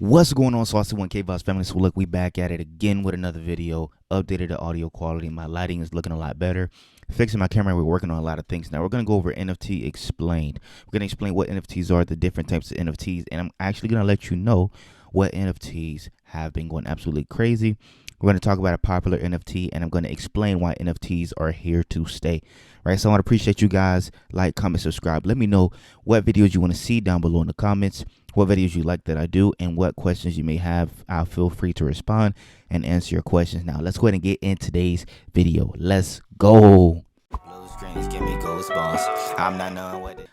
What's going on, Saucy 1K Boss family? So look, we back at it again with another video. Updated the audio quality. My lighting is looking a lot better. Fixing my camera. We're working on a lot of things. Now we're gonna go over NFT explained. We're gonna explain what NFTs are, the different types of NFTs, and I'm actually gonna let you know what NFTs have been going absolutely crazy. We're going to talk about a popular NFT, and I'm going to explain why NFTs are here to stay. Right, so I want to appreciate you guys. Like, comment, subscribe. Let me know what videos you want to see down below in the comments, what videos you like that I do, and what questions you may have. I'll feel free to respond and answer your questions. Now, let's go ahead and get in today's video. Let's go.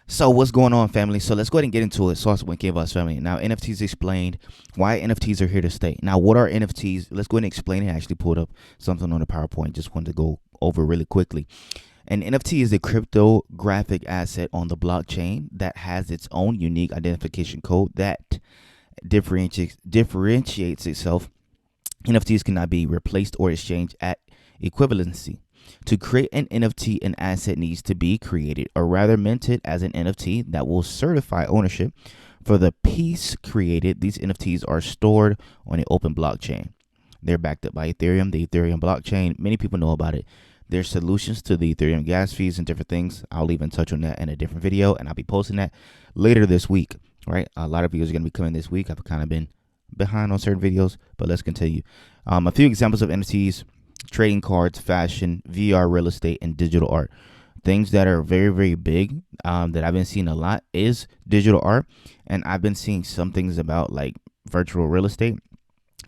So what's going on, family? So let's go ahead and get into it. Sauce with Boss family. Now, NFTs explained why NFTs are here to stay. Now, what are NFTs? Let's go ahead and explain it. I actually pulled up something on the PowerPoint. Just wanted to go over really quickly. An NFT is a cryptographic asset on the blockchain that has its own unique identification code that differentiates itself. NFTs cannot be replaced or exchanged at equivalency. To create an NFT, an asset needs to be created, or rather minted as an NFT that will certify ownership for the piece created. These NFTs are stored on an open blockchain. They're backed up by Ethereum, the Ethereum blockchain. Many people know about it. There's solutions to the Ethereum gas fees and different things. I'll even touch on that in a different video, and I'll be posting that later this week. Right, a lot of videos are going to be coming this week. I've kind of been behind on certain videos, but let's continue. A few examples of NFTs: trading cards, fashion, VR, real estate, and digital art. Things that are very, very big that I've been seeing a lot is digital art, and I've been seeing some things about like virtual real estate.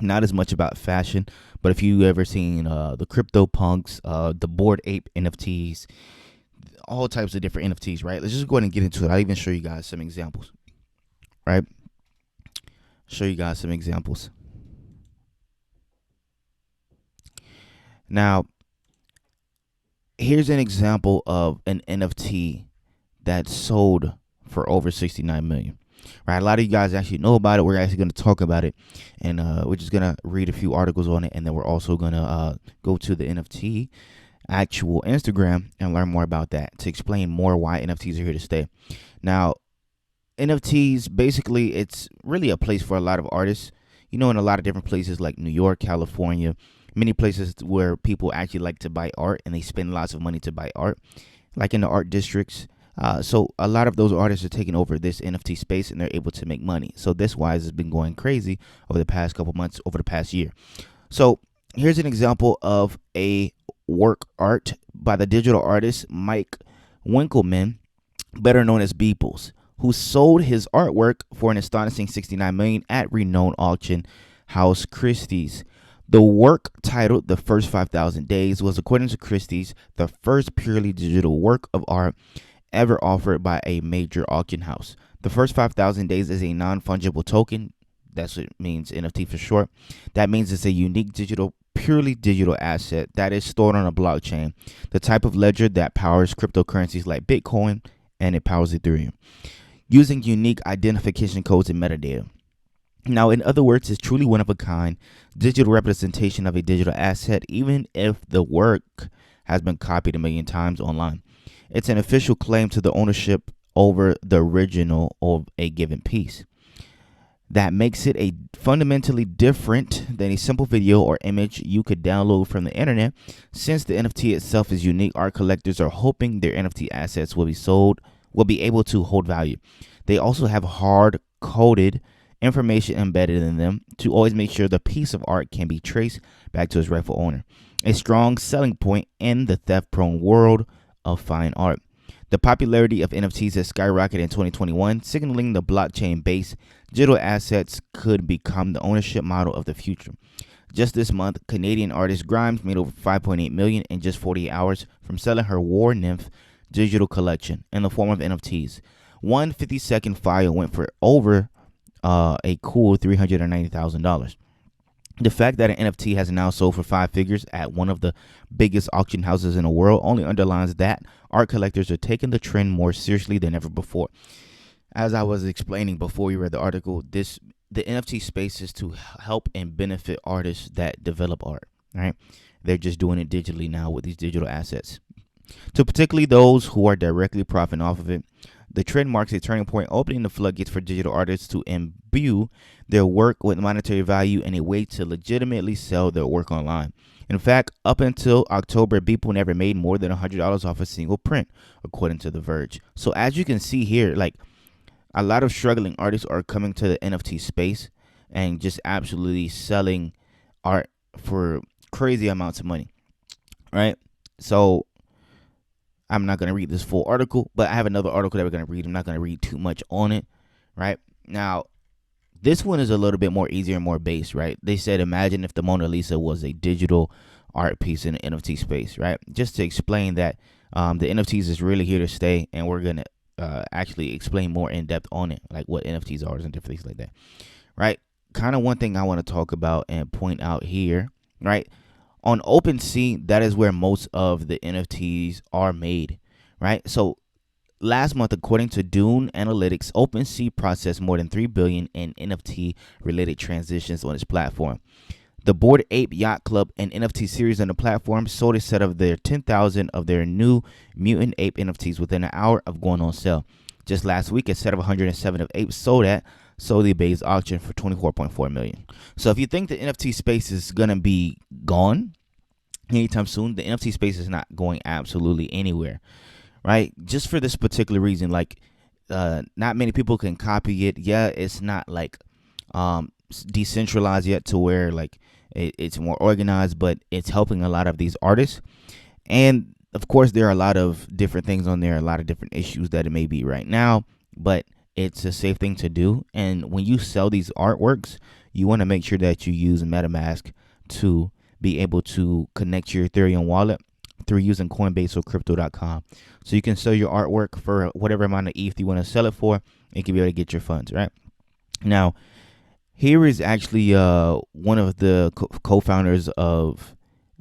Not as much about fashion, but if you ever seen the crypto punks, the Bored Ape NFTs, all types of different NFTs, right? Let's just go ahead and get into it. I'll even show you guys some examples, right? Show you guys some examples. Now, here's an example of an NFT that sold for over 69 million. Right, a lot of you guys actually know about it. We're actually going to talk about it, and we're just going to read a few articles on it, and then we're also going to go to the NFT actual Instagram and learn more about that to explain more why NFTs are here to stay. Now, NFTs, basically, it's really a place for a lot of artists. You know, in a lot of different places like New York, California, many places where people actually like to buy art, and they spend lots of money to buy art, like in the art districts. So a lot of those artists are taking over this NFT space, and they're able to make money. So this wise has been going crazy over the past couple months, over the past year. So here's an example of a work art by the digital artist Mike Winkelmann, better known as Beeples, who sold his artwork for an astonishing 69 million at renowned auction house Christie's. The work, titled The First 5,000 Days, was, according to Christie's, the first purely digital work of art ever offered by a major auction house. The First 5,000 Days is a non-fungible token. That's what it means, NFT for short. That means it's a unique purely digital asset that is stored on a blockchain, the type of ledger that powers cryptocurrencies like Bitcoin, and it powers Ethereum, using unique identification codes and metadata. Now, in other words, it's truly one of a kind digital representation of a digital asset, even if the work has been copied a million times online. It's an official claim to the ownership over the original of a given piece. That makes it a fundamentally different than a simple video or image you could download from the internet. Since the NFT itself is unique, art collectors are hoping their NFT assets will be able to hold value. They also have hard-coded information embedded in them to always make sure the piece of art can be traced back to its rightful owner. A strong selling point in the theft-prone world of fine art. The popularity of NFTs has skyrocketed in 2021, signaling the blockchain-based digital assets could become the ownership model of the future. Just this month, Canadian artist Grimes made over 5.8 million in just 48 hours from selling her War Nymph digital collection in the form of NFTs. One 50-second file went for over a cool $390,000. The fact that an NFT has now sold for 5 figures at one of the biggest auction houses in the world only underlines that art collectors are taking the trend more seriously than ever before. As I was explaining before we read the article, the NFT space is to help and benefit artists that develop art, right? They're just doing it digitally now with these digital assets. To particularly those who are directly profiting off of it, The trend marks a turning point, opening the floodgates for digital artists to imbue their work with monetary value and a way to legitimately sell their work online. In fact, up until October, Beeple never made more than $100 off a single print, according to The Verge. So as you can see here, like, a lot of struggling artists are coming to the NFT space and just absolutely selling art for crazy amounts of money, right? So I'm not going to read this full article, but I have another article that we're going to read. I'm not going to read too much on it, right? Now, this one is a little bit more easier and more base, right? They said, imagine if the Mona Lisa was a digital art piece in the NFT space, right? Just to explain that the NFTs is really here to stay, and we're going to actually explain more in depth on it, like what NFTs are and different things like that, right? Kind of one thing I want to talk about and point out here, right? On Opeansea, that is where most of the NFTs are made, right? So last month, according to Dune Analytics, Opeansea processed more than 3 billion in NFT-related transitions on its platform. The Bored Ape Yacht Club and NFT series on the platform sold a set of their 10,000 of their new Mutant Ape NFTs within an hour of going on sale. Just last week, a set of 107 of apes sold at Sotheby's auction for $24.4 million. So if you think the NFT space is going to be gone anytime soon, the NFT space is not going absolutely anywhere, right? Just for this particular reason, like not many people can copy it. Yeah, it's not like decentralized yet to where like it's more organized, but it's helping a lot of these artists. And of course, there are a lot of different things on there, a lot of different issues that it may be right now, but it's a safe thing to do. And when you sell these artworks, you want to make sure that you use MetaMask to be able to connect your Ethereum wallet through using Coinbase or crypto.com. So you can sell your artwork for whatever amount of ETH you want to sell it for, and you can be able to get your funds, right? Now, here is actually one of the co-founders of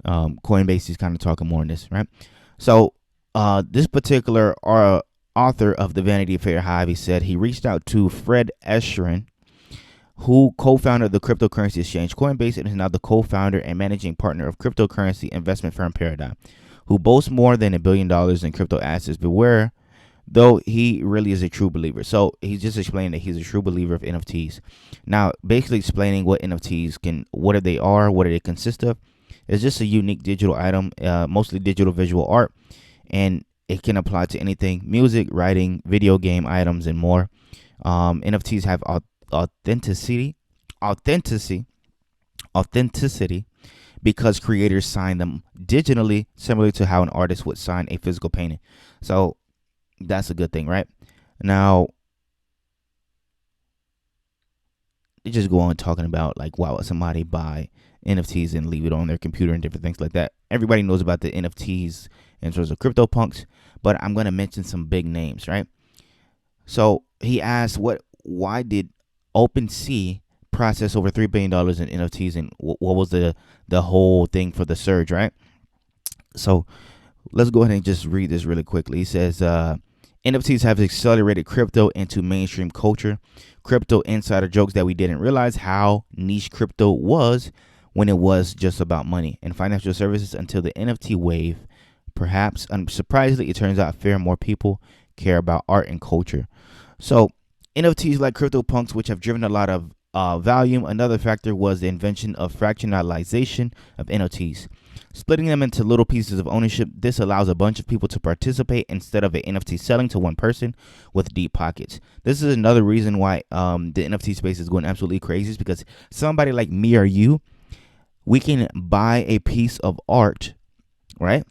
Coinbase. He's kind of talking more on this, right? So this particular author of the Vanity Fair Hive, he said he reached out to Fred Escherin, who co-founded the cryptocurrency exchange Coinbase and is now the co-founder and managing partner of cryptocurrency investment firm Paradigm, who boasts more than $1 billion in crypto assets. Beware, though, he really is a true believer. So he's just explaining that he's a true believer of NFTs. Now, basically explaining what NFTs can, what they are, what do they consist of. It's just a unique digital item, mostly digital visual art, and it can apply to anything: music, writing, video game items, and more. NFTs have authenticity because creators sign them digitally, similar to how an artist would sign a physical painting. So that's a good thing, right? Now, they just go on talking about like, why would somebody buy NFTs and leave it on their computer and different things like that. Everybody knows about the NFTs in terms of CryptoPunks, but I'm going to mention some big names, right? So he asked, why did Opeansea process over $3 billion in NFTs, and what was the whole thing for the surge, right? So let's go ahead and just read this really quickly. He says, NFTs have accelerated crypto into mainstream culture. Crypto insider jokes that we didn't realize how niche crypto was when it was just about money and financial services until the NFT wave. Perhaps unsurprisingly, it turns out fair more people care about art and culture. So NFTs, like CryptoPunks, which have driven a lot of volume. Another factor was the invention of fractionalization of NFTs. Splitting them into little pieces of ownership, this allows a bunch of people to participate instead of an NFT selling to one person with deep pockets. This is another reason why the NFT space is going absolutely crazy, is because somebody like me or you, we can buy a piece of art, right,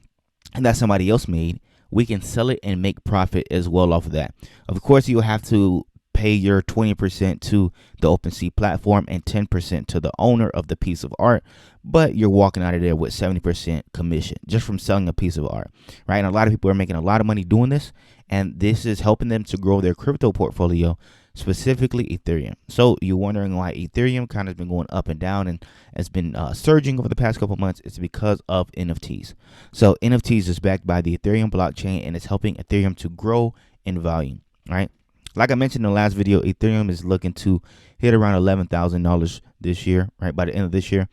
and that somebody else made. We can sell it and make profit as well off of that. Of course, you'll have to pay your 20% to the Opeansea platform and 10% to the owner of the piece of art, but you're walking out of there with 70% commission just from selling a piece of art, right? And a lot of people are making a lot of money doing this, and this is helping them to grow their crypto portfolio, specifically Ethereum. So you're wondering why Ethereum kind of been going up and down and has been surging over the past couple months. It's because of NFTs. So NFTs is backed by the Ethereum blockchain, and it's helping Ethereum to grow in volume, right? Like I mentioned in the last video, Ethereum is looking to hit around $11,000 this year, right, by the end of this year.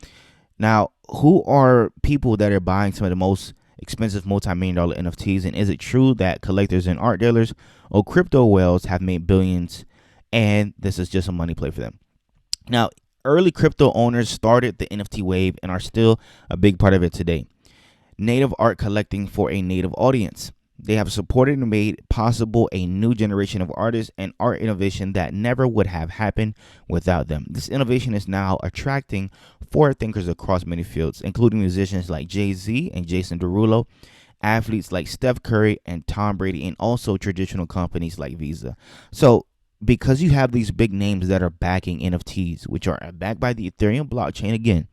Now, who are people that are buying some of the most expensive multi-million-dollar NFTs, and is it true that collectors and art dealers crypto whales have made billions, and this is just a money play for them. Now, early crypto owners started the NFT wave and are still a big part of it today. Native art collecting for a native audience. They have supported and made possible a new generation of artists and art innovation that never would have happened without them. This innovation is now attracting forward thinkers across many fields, including musicians like Jay-Z and Jason Derulo, athletes like Steph Curry and Tom Brady, and also traditional companies like Visa. So, because you have these big names that are backing NFTs, which are backed by the Ethereum blockchain, again,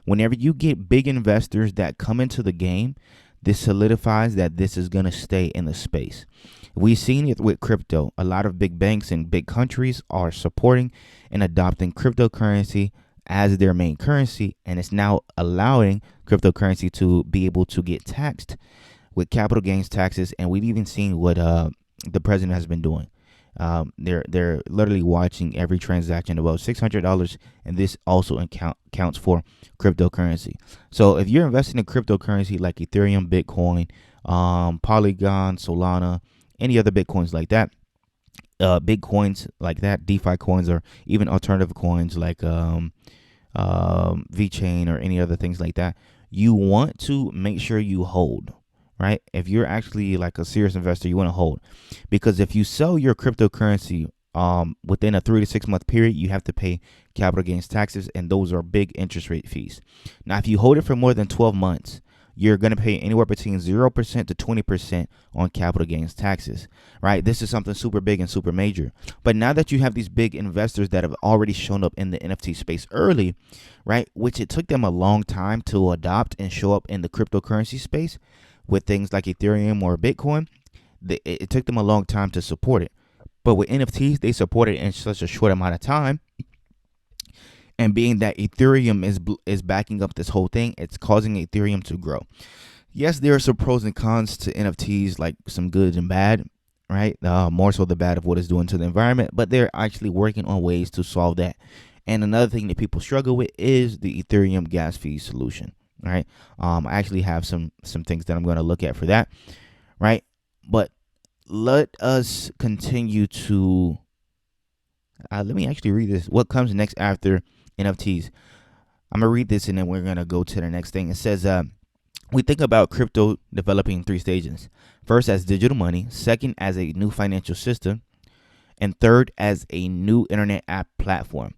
whenever you get big investors that come into the game, this solidifies that this is going to stay in the space. We've seen it with crypto. A lot of big banks and big countries are supporting and adopting cryptocurrency as their main currency, and it's now allowing cryptocurrency to be able to get taxed with capital gains taxes. And we've even seen what the president has been doing. They're literally watching every transaction about $600, and this also counts for cryptocurrency. So if you're investing in cryptocurrency like Ethereum, Bitcoin, Polygon, Solana, any other Bitcoins like that, Bitcoins like that, DeFi coins, or even alternative coins like VeChain or any other things like that, you want to make sure you hold. Right? If you're actually like a serious investor, you want to hold, because if you sell your cryptocurrency within a 3 to 6 month period, you have to pay capital gains taxes, and those are big interest rate fees. Now, if you hold it for more than 12 months, you're going to pay anywhere between 0% to 20% on capital gains taxes, right? This is something super big and super major. But now that you have these big investors that have already shown up in the NFT space early, right, which it took them a long time to adopt and show up in the cryptocurrency space, with things like Ethereum or Bitcoin, it took them a long time to support it. But with NFTs, they support it in such a short amount of time. And being that Ethereum is backing up this whole thing, it's causing Ethereum to grow. Yes, there are some pros and cons to NFTs, like some good and bad, right? More so the bad of what it's doing to the environment, but they're actually working on ways to solve that. And another thing that people struggle with is the Ethereum gas fee solution. Right. I actually have some things that I'm going to look at for that. Right. But let us continue to let me actually read this. What comes next after NFTs? I'm going to read this and then we're going to go to the next thing. It says we think about crypto developing in 3 stages. First, as digital money. Second, as a new financial system. And third, as a new internet app platform.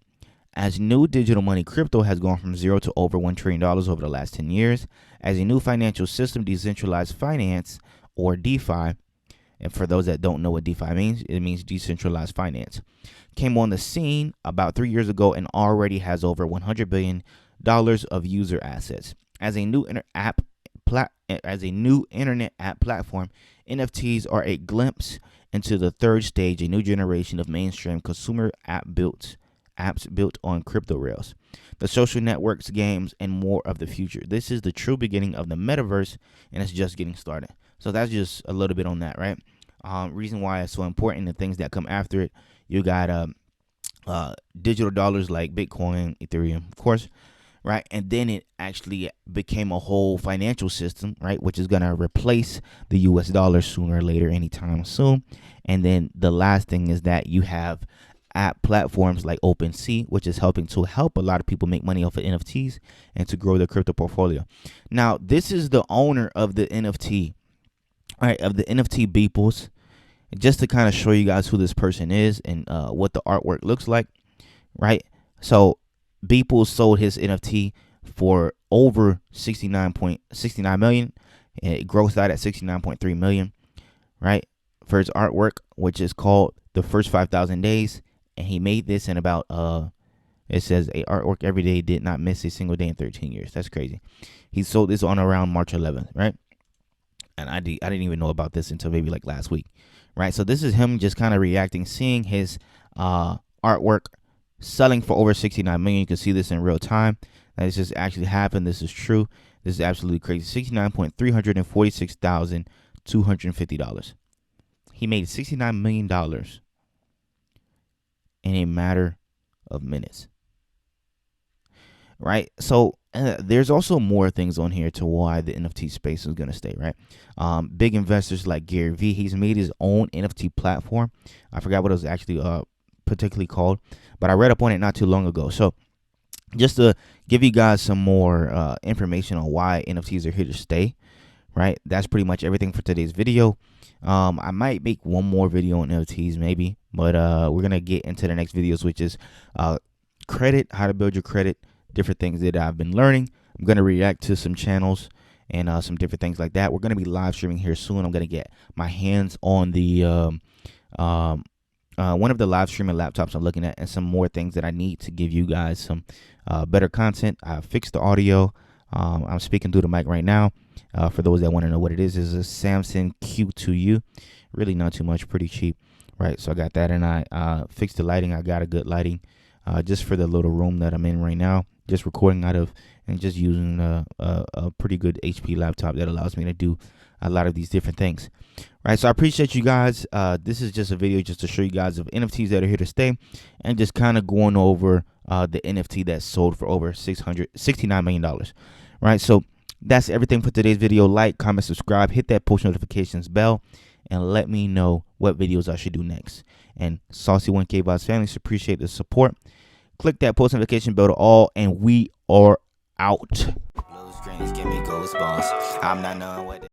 As new digital money, crypto has gone from zero to over $1 trillion over the last 10 years. As a new financial system, decentralized finance, or DeFi, and for those that don't know what DeFi means, it means decentralized finance, came on the scene about 3 years ago and already has over $100 billion of user assets. As a new internet app platform, NFTs are a glimpse into the third stage, a new generation of mainstream consumer apps built on crypto rails, the social networks, games, and more of the future. This is the true beginning of the metaverse, and it's just getting started. So that's just a little bit on that, right? Reason why it's so important, the things that come after it. You got digital dollars like Bitcoin, Ethereum, of course, right? And then it actually became a whole financial system, right, which is going to replace the US dollar sooner or later, anytime soon. And then the last thing is that you have app platforms like Opeansea, which is helping to help a lot of people make money off of NFTs and to grow their crypto portfolio. Now, this is the owner of the NFT, right, of the NFT beeples, just to kind of show you guys who this person is and what the artwork looks like, right? So beeples sold his NFT for over 69.69 million. It grossed out at 69.3 million, right, for his artwork, which is called The First 5,000 Days. And he made this in about, it says, a artwork every day, did not miss a single day in 13 years. That's crazy. He sold this on around March 11th, right? And I didn't even know about this until maybe like last week, right? So this is him just kind of reacting, seeing his artwork selling for over 69 million. You can see this in real time. This just actually happened. This is true. This is absolutely crazy. $69,346,250. He made $69 million in a matter of minutes, right? So there's also more things on here to why the NFT space is going to stay, right? Big investors like Gary Vee, he's made his own NFT platform. I forgot what it was actually particularly called, but I read up on it not too long ago. So just to give you guys some more information on why NFTs are here to stay, right? That's pretty much everything for today's video. I might make one more video on NFTs maybe, but we're going to get into the next videos, which is credit, how to build your credit, different things that I've been learning. I'm going to react to some channels and some different things like that. We're going to be live streaming here soon. I'm going to get my hands on the one of the live streaming laptops I'm looking at, and some more things that I need to give you guys some better content. I fixed the audio. I'm speaking through the mic right now. For those that want to know what it is a Samsung Q2U. Really not too much, pretty cheap, right? So I got that, and I fixed the lighting. I got a good lighting just for the little room that I'm in right now, just recording out of, and just using a pretty good HP laptop that allows me to do a lot of these different things, right? So I appreciate you guys. This is just a video just to show you guys of NFTs that are here to stay, and just kind of going over the NFT that sold for over $669 million, right? So that's everything for today's video. Like, comment, subscribe, hit that post notifications bell, and let me know what videos I should do next. And Saucy 1K Vibes families, appreciate the support. Click that post notification bell to all, and we are out. Blue screens give me goosebumps. I'm not knowing what